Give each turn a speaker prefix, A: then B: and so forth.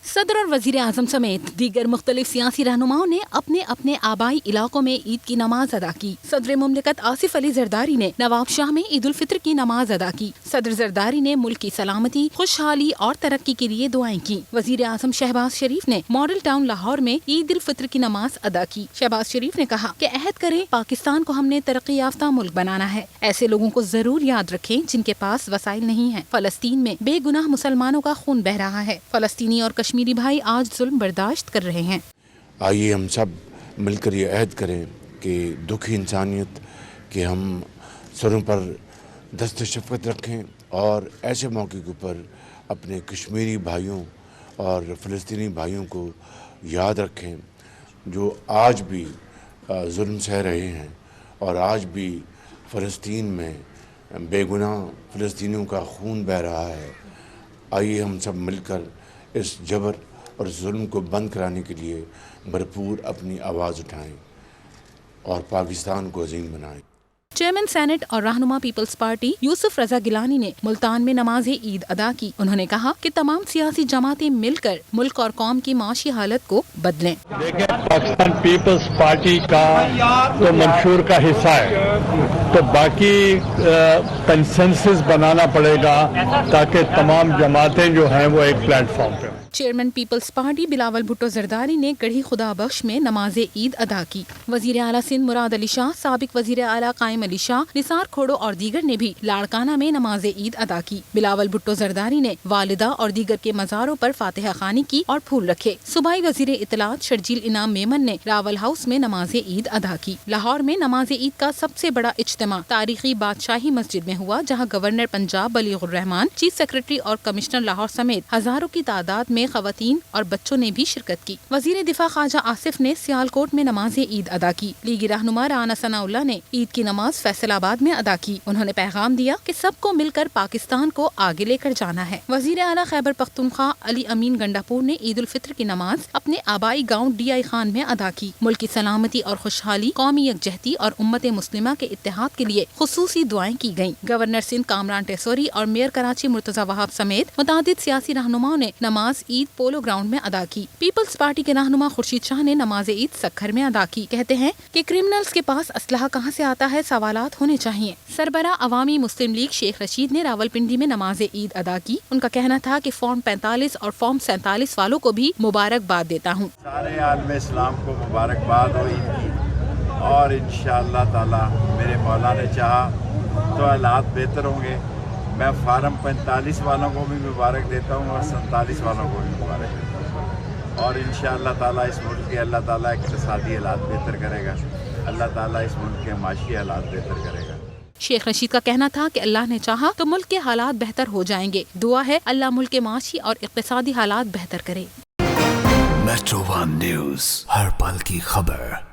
A: صدر اور وزیر اعظم سمیت دیگر مختلف سیاسی رہنماؤں نے اپنے اپنے آبائی علاقوں میں عید کی نماز ادا کی۔ صدر مملکت آصف علی زرداری نے نواب شاہ میں عید الفطر کی نماز ادا کی۔ صدر زرداری نے ملک کی سلامتی، خوشحالی اور ترقی کے لیے دعائیں کی۔ وزیر اعظم شہباز شریف نے ماڈل ٹاؤن لاہور میں عید الفطر کی نماز ادا کی۔ شہباز شریف نے کہا کہ عہد کریں پاکستان کو ہم نے ترقی یافتہ ملک بنانا ہے۔ ایسے لوگوں کو ضرور یاد رکھیں جن کے پاس وسائل نہیں ہیں۔ فلسطین میں بے گناہ مسلمانوں کا خون بہہ رہا ہے۔ فلسطینی اور کشمیری بھائی آج ظلم برداشت کر رہے ہیں۔
B: آئیے ہم سب مل کر یہ عہد کریں کہ دکھی انسانیت کہ ہم سروں پر دست شفقت رکھیں اور ایسے موقع کے اوپر اپنے کشمیری بھائیوں اور فلسطینی بھائیوں کو یاد رکھیں جو آج بھی ظلم سہ رہے ہیں اور آج بھی فلسطین میں بے گناہ فلسطینیوں کا خون بہہ رہا ہے۔ آئیے ہم سب مل کر اس جبر اور ظلم کو بند کرانے کے لیے بھرپور اپنی آواز اٹھائیں اور پاکستان کو عظیم بنائیں۔
A: چیئرمین سینٹ اور رہنما پیپلز پارٹی یوسف رضا گیلانی نے ملتان میں نماز عید ادا کی۔ انہوں نے کہا کہ تمام سیاسی جماعتیں مل کر ملک اور قوم کی معاشی حالت کو بدلیں۔
C: دیکھیں، پاکستان پیپلز پارٹی کا تو منشور کا حصہ ہے، تو باقی کنسنسس بنانا پڑے گا تاکہ تمام جماعتیں جو ہیں وہ ایک پلیٹ فارم پہ ہوں۔
A: چیئرمین پیپلز پارٹی بلاول بھٹو زرداری نے گڑھی خدا بخش میں نماز عید ادا کی۔ وزیر اعلیٰ سندھ مراد علی شاہ، سابق وزیر اعلیٰ قائم علی شاہ، نثار کھوڑو اور دیگر نے بھی لاڑکانہ میں نماز عید ادا کی۔ بلاول بھٹو زرداری نے والدہ اور دیگر کے مزاروں پر فاتحہ خوانی کی اور پھول رکھے۔ صوبائی وزیر اطلاعات شرجیل انعام میمن نے راول ہاؤس میں نماز عید ادا کی۔ لاہور میں نماز عید کا سب سے بڑا اجتماع تاریخی بادشاہی مسجد میں ہوا، جہاں گورنر پنجاب بلیغ الرحمان، چیف سیکرٹری اور کمشنر لاہور سمیت ہزاروں کی تعداد میں خواتین اور بچوں نے بھی شرکت کی۔ وزیر دفاع خواجہ آصف نے سیالکوٹ میں نماز عید ادا کی۔ لیگی رہنما رانا ثناء اللہ نے عید کی نماز فیصل آباد میں ادا کی۔ انہوں نے پیغام دیا کہ سب کو مل کر پاکستان کو آگے لے کر جانا ہے۔ وزیر اعلیٰ خیبر پختونخوا علی امین گنڈاپور نے عید الفطر کی نماز اپنے آبائی گاؤں ڈی آئی خان میں ادا کی۔ ملک کی سلامتی اور خوشحالی، قومی یکجہتی اور امت مسلمہ کے اتحاد کے لیے خصوصی دعائیں کی گئیں۔ گورنر سندھ کامران ٹیسوری اور میئر کراچی مرتضی وہاب سمیت متعدد سیاسی رہنماؤں نے نماز عید پولو گراؤنڈ میں ادا کی۔ پیپلز پارٹی کے رہنما خورشید شاہ نے نماز عید سکھر میں ادا کی۔ کہتے ہیں کہ کرمنلز کے پاس اسلحہ کہاں سے آتا ہے، سوالات ہونے چاہیے۔ سربراہ عوامی مسلم لیگ شیخ رشید نے راولپنڈی میں نماز عید ادا کی۔ ان کا کہنا تھا کہ فارم 45 اور فارم 47 والوں کو بھی مبارکباد دیتا ہوں۔
D: سارے عالم اسلام کو مبارکباد ہو عید کی، اور انشاءاللہ تعالی میرے مولا نے چاہا تو حالات بہتر ہوں گے۔ میں فارم 45 والوں کو بھی مبارک دیتا ہوں اور 47 والوں کو بھی مبارک دیتا ہوں، اور انشاءاللہ تعالیٰ اس ملک کے اللہ تعالیٰ اقتصادی حالات بہتر کرے گا، اللہ تعالیٰ اس ملک کے معاشی حالات بہتر کرے گا۔
A: شیخ رشید کا کہنا تھا کہ اللہ نے چاہا تو ملک کے حالات بہتر ہو جائیں گے۔ دعا ہے اللہ ملک کے معاشی اور اقتصادی حالات بہتر کرے۔
E: میٹرو ون نیوز، ہر پل کی خبر۔